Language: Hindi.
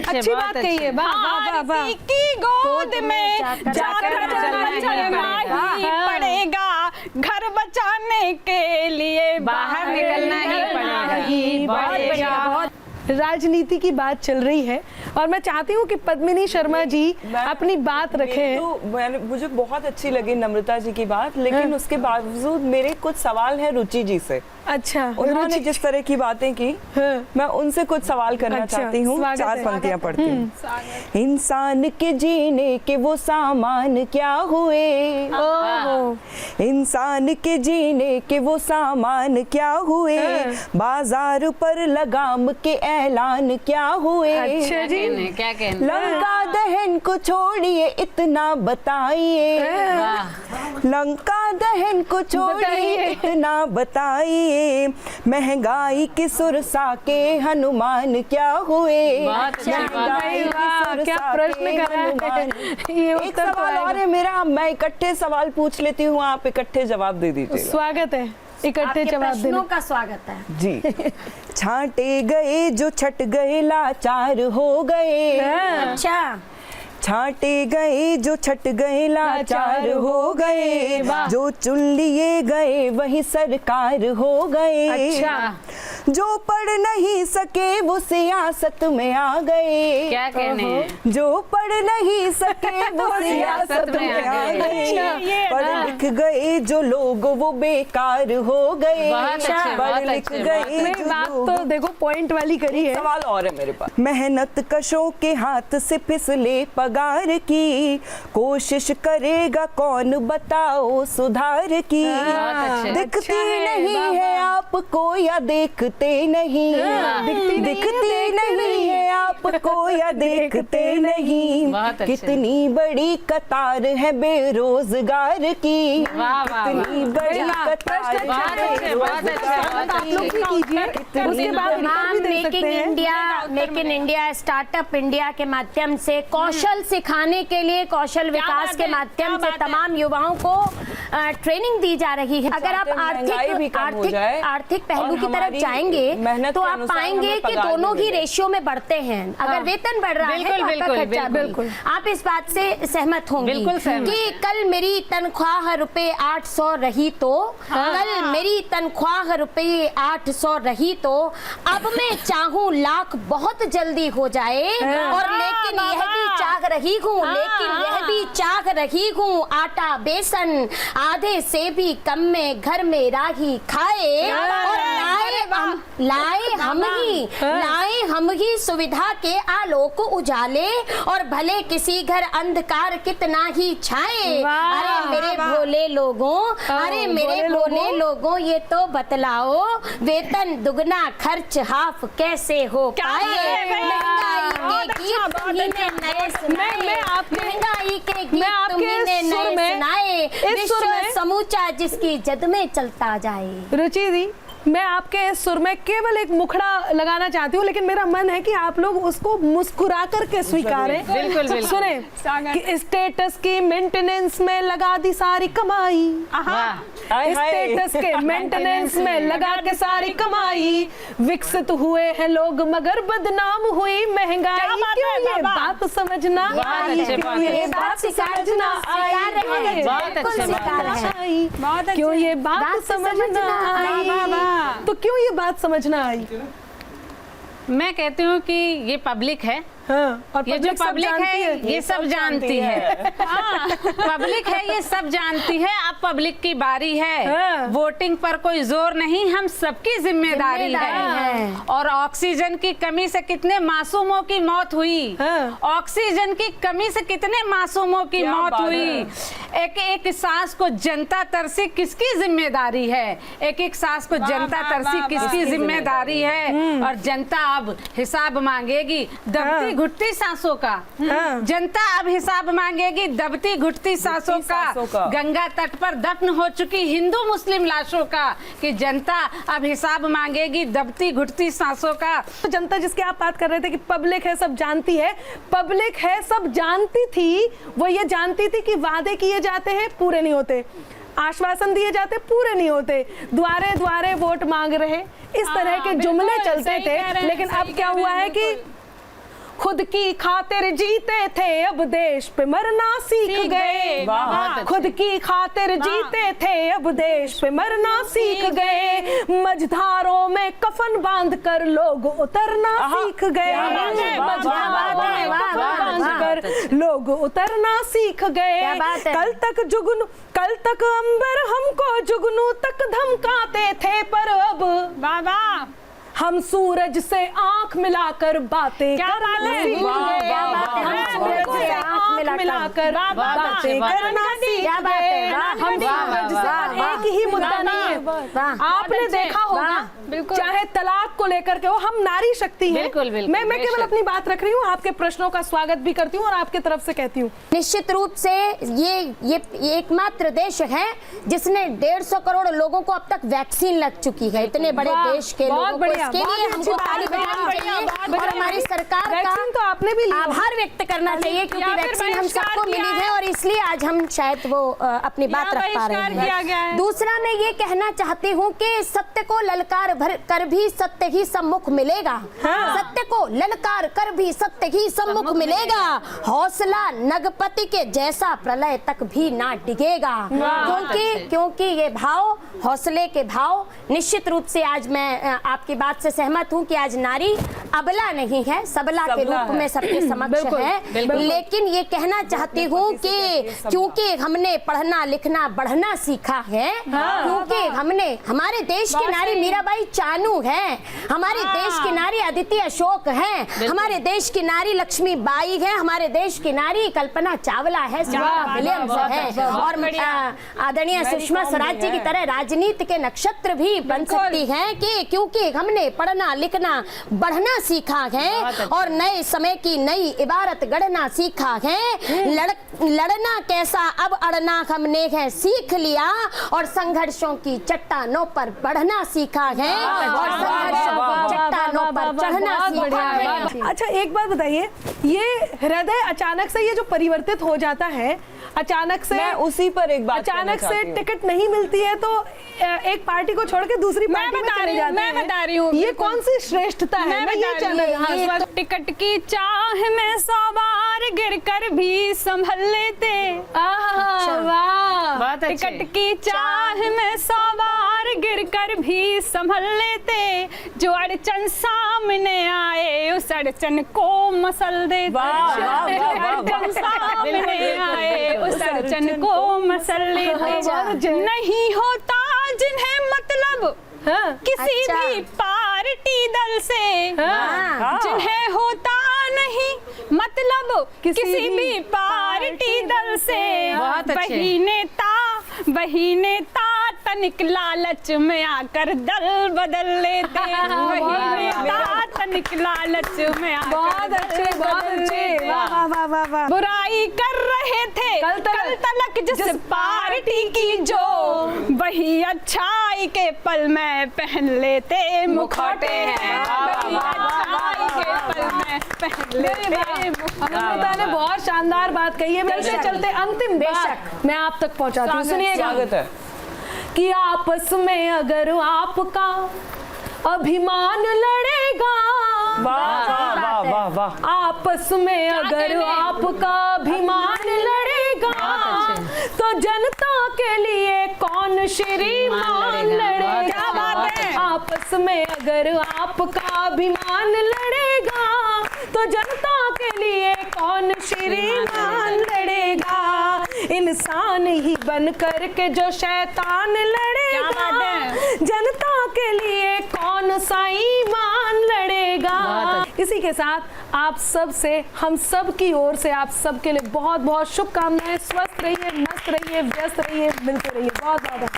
अच्छी बात कही है। वाह की गोद में जाकर चलना ही पड़ेगा, घर बचाने के लिए बाहर निकलना ही पड़ेगा। राजनीति की बात चल रही है और मैं चाहती हूँ कि पद्मिनी शर्मा जी अपनी बात रखें। तो मुझे बहुत अच्छी लगी नम्रता जी की बात, लेकिन उसके बावजूद मेरे कुछ सवाल हैं रुचि जी से। अच्छा, उन्होंने जिस तरह की बातें की, मैं उनसे कुछ सवाल करना चाहती हूँ। 4 पंक्तियां पढ़ती हूँ। इंसान के जीने के वो सामान क्या हुए, इंसान के जीने के वो सामान क्या हुए, बाजार पर लगाम के ऐलान क्या हुए। अच्छा जी, क्या कहने? लंका दहन को छोड़िए इतना बताइए, लंका दहन को छोड़िए इतना बताइए, महंगाई की सुरसा के हनुमान क्या हुए। क्या प्रश्न करा है। ये एक सवाल और है मेरा, मैं इकट्ठे सवाल पूछ लेती हूँ, आप इकट्ठे जवाब दे दीजिए। स्वागत है, इकट्ठे जवाब देने का स्वागत है जी। छांटे गए जो छट गए लाचार हो गए। अच्छा, छांटे गए जो छट गए लाचार हो गए, जो चुन लिए गए वही सरकार हो गए। अच्छा, जो पढ़ नहीं सके वो सियासत में आ गए। क्या कहने? जो पढ़ नहीं सके वो सियासत में आ गए। पढ़ लिख गए जो लोग वो बेकार हो गए। पढ़ लिख गए जो बात तो देखो पॉइंट वाली करी है। सवाल और है मेरे पास। मेहनत कशों के हाथ से फिसले पगार की, कोशिश करेगा कौन बताओ सुधार की। दिखती नहीं है आपको या देखते नहीं, दिखती नहीं है आपको या देखते नहीं, कितनी बड़ी कतार है बेरोजगार की, कितनी बड़ी कतार है। Make in India startup India के माध्यम से कौशल सिखाने के लिए, कौशल विकास के माध्यम से तमाम युवाओं को ट्रेनिंग दी जा रही है। अगर आप आर्थिक पहलू की तरफ जाएंगे तो आप पाएंगे कि दोनों ही रेशियो में बढ़ते हैं। अगर वेतन बढ़ रहा है तो आपका खर्चा बिल्कुल। आप इस बात से सहमत होंगे कि कल मेरी तनख्वाह रुपए 800 रही तो, कल मेरी तनख्वाह रुपए 800 रही तो अब मैं चाहूँ लाख बहुत जल्दी हो जाए, और लेकिन यह भी चाह रही हूँ, लेकिन यह भी चाह रही हूँ आटा बेसन आधे से भी कम में घर में राही खाए, और लाए हम ही सुविधा के आलोक उजाले, और भले किसी घर अंधकार कितना ही छाए। अरे मेरे भोले लोगों, अरे मेरे भोले लोगों, ये तो बतलाओ वेतन दुगना खर्च हाफ कैसे हो पाए। महंगाई के गीत तुमने नए सुनाए, विश्व समूचा जिसकी जद में चलता जाए। रुचि दी, मैं आपके इस सुर में केवल एक मुखड़ा लगाना चाहती हूँ, लेकिन मेरा मन है कि आप लोग उसको मुस्कुरा करके स्वीकारें। बिल्कुल बिल्कुल। सुने कि स्टेटस की मेंटेनेंस में लगा दी सारी कमाई, स्टेटस के मेंटेनेंस में लगा के सारी कमाई, विकसित हुए हैं लोग मगर बदनाम हुई महंगाई। क्यों ये बात समझना आई, क्यों ये बात समझना आई, क्यों ये बात समझना आई, तो क्यों ये बात समझना आई? मैं कहती हूँ कि ये पब्लिक है। हाँ, और ये जो पब्लिक है ये सब जानती है। पब्लिक है ये सब जानती है। अब पब्लिक की बारी है। वोटिंग पर कोई जोर नहीं, हम सबकी जिम्मेदारी है। और ऑक्सीजन की कमी से कितने मासूमों की मौत हुई, ऑक्सीजन की कमी से कितने मासूमों की मौत हुई। एक एक सांस को जनता तरसी, किसकी जिम्मेदारी है? एक एक सांस को जनता तरसी, किसकी जिम्मेदारी है? और जनता अब हिसाब मांगेगी दबती घुटती सांसों का। जनता अब हिसाब मांगेगी दबती घुटती सांसों का। गंगा तट पर दफन हो चुकी हिंदू मुस्लिम लाशों का, कि जनता अब हिसाब मांगेगी दबती घुटती सांसों का। तो जनता जिसकी आप बात कर रहे थे कि पब्लिक है सब जानती है, पब्लिक है सब जानती थी। वो ये जानती थी कि वादे किए जाते हैं पूरे नहीं होते, आश्वासन दिए जाते पूरे नहीं होते, द्वारे द्वारे वोट मांग रहे, इस तरह के जुमले चलते थे। लेकिन अब क्या हुआ है कि खुद की खातिर जीते थे अब देश पे मरना सीख गए। खुद की खातिर जीते थे अब देश पे मरना सीख गए। मझधारों में कफन बांध कर लोग उतरना सीख गए। मझधारों में कफन बांध कर लोग उतरना सीख गए। कल तक अंबर हमको जुगनू तक धमकाते थे पर अब बाबा हम सूरज से आंख मिलाकर बातें करना सीख गए। बातें करना सीख गए। हम सूरज से एक ही मुद्दा नहीं है। आपने देखा होगा चाहे तलाक को लेकर के हो, हम नारी शक्ति हैं। मैं केवल अपनी बात रख रही हूँ, आपके प्रश्नों का स्वागत भी करती हूँ और आपके तरफ से कहती हूँ निश्चित रूप से ये एकमात्र देश है जिसने 150 करोड़ लोगों को अब तक वैक्सीन लग चुकी है। इतने बड़े देश के लोगों को इसके लिए हमको ताली बजानी चाहिए और हमारी सरकार का तो आपने भी आभार व्यक्त करना चाहिए क्योंकि वैक्सीन हम सबको मिली है और इसलिए आज हम शायद वो अपनी बात रख पा रहे हैं। दूसरा मैं ये कहना चाहती हूँ कि सत्य को ललकार भर कर भी सत्य ही सम्मुख मिलेगा। सत्य को ललकार कर भी सत्य ही सम्मुख मिलेगा। हौसला नगपति के जैसा प्रलय तक भी ना डिगेगा। क्योंकि ये भाव, हौसले के भाव, निश्चित रूप से आज मैं आपकी बात से सहमत हूँ कि आज नारी अबला नहीं है, सबला के रूप में सबके समक्ष है। लेकिन ये कहना चाहती हूँ कि क्योंकि हमने पढ़ना लिखना बढ़ना सीखा है, क्योंकि हमने, हमारे देश की नारी मीराबाई चानू है, हमारे देश की नारी अदिति अशोक है, हमारे देश की नारी लक्ष्मी बाई है, हमारे देश की नारी कल्पना चावला है, सुनीता विलियम्स है और आदरणीय सुषमा स्वराज जी की तरह राजनीति के नक्षत्र भी बन सकती हैं कि क्योंकि हमने पढ़ना लिखना बढ़ना सीखा है और नए समय की नई इबारत गढ़ना सीखा है। लड़ना कैसा अब अड़ना हमने है सीख लिया और संघर्षों की चट्टानों पर बढ़ना सीखा है और संघर्षों की चट्टानों पर चढ़ना सीखा है। अच्छा एक बात बताइए, ये हृदय अचानक से ये जो परिवर्तित हो जाता है, अचानक से, मैं उसी पर एक बात अचानक से टिकट नहीं मिलती है तो एक पार्टी को छोड़ के दूसरी पार्टी में चले जाते हैं। मैं बता रही हूँ ये कौन सी श्रेष्ठता है? मैं ये टिकट की चाह में 100 बार गिर कर भी संभल लेते। टिकट की चाह में 100 बार गिर कर भी संभल लेते। जो अड़चन सामने आए उस अड़चन को मसल देते। अड़चन सामने आए उस अड़चन को मसल लेते। नहीं होता जिन्हें मतलब किसी भी पार्टी दल से, जिन्हें होता नहीं मतलब किसी भी पार्टी दल से, वही नेता तनिक लालच में आकर दल बदल लेते। वही नेता तनिक लालच में आकर बहुत अच्छे बुराई कर रहे थे कल तलक जिस पार्टी की जो, वही अच्छाई के पल में पहन लेते मुखौटे हैं। अच्छाई के पल में पहन लेते मुखौटे। ने बहुत शानदार बात कही है। चलते चलते अंतिम बात मैं आप तक पहुंचाती हूँ, सुनिएगा कि आपस में अगर आपका अभिमान लड़ेगा, आपस में अगर आपका अभिमान लड़ेगा तो जनता के लिए कौन श्रीमान लड़ेगा। आपस में अगर आपका अभिमान लड़ेगा तो जनता के लिए कौन श्रीमान लड़ेगा। इंसान ही बन कर के जो शैतान लड़ेगा, जनता के लिए कौन सा ईमान लड़ेगा। इसी के साथ आप सब से, हम सब की ओर से आप सब के लिए बहुत बहुत शुभकामनाएं। स्वस्थ रहिए, मस्त रहिए, व्यस्त रहिए, मिलते रहिए। बहुत बहुत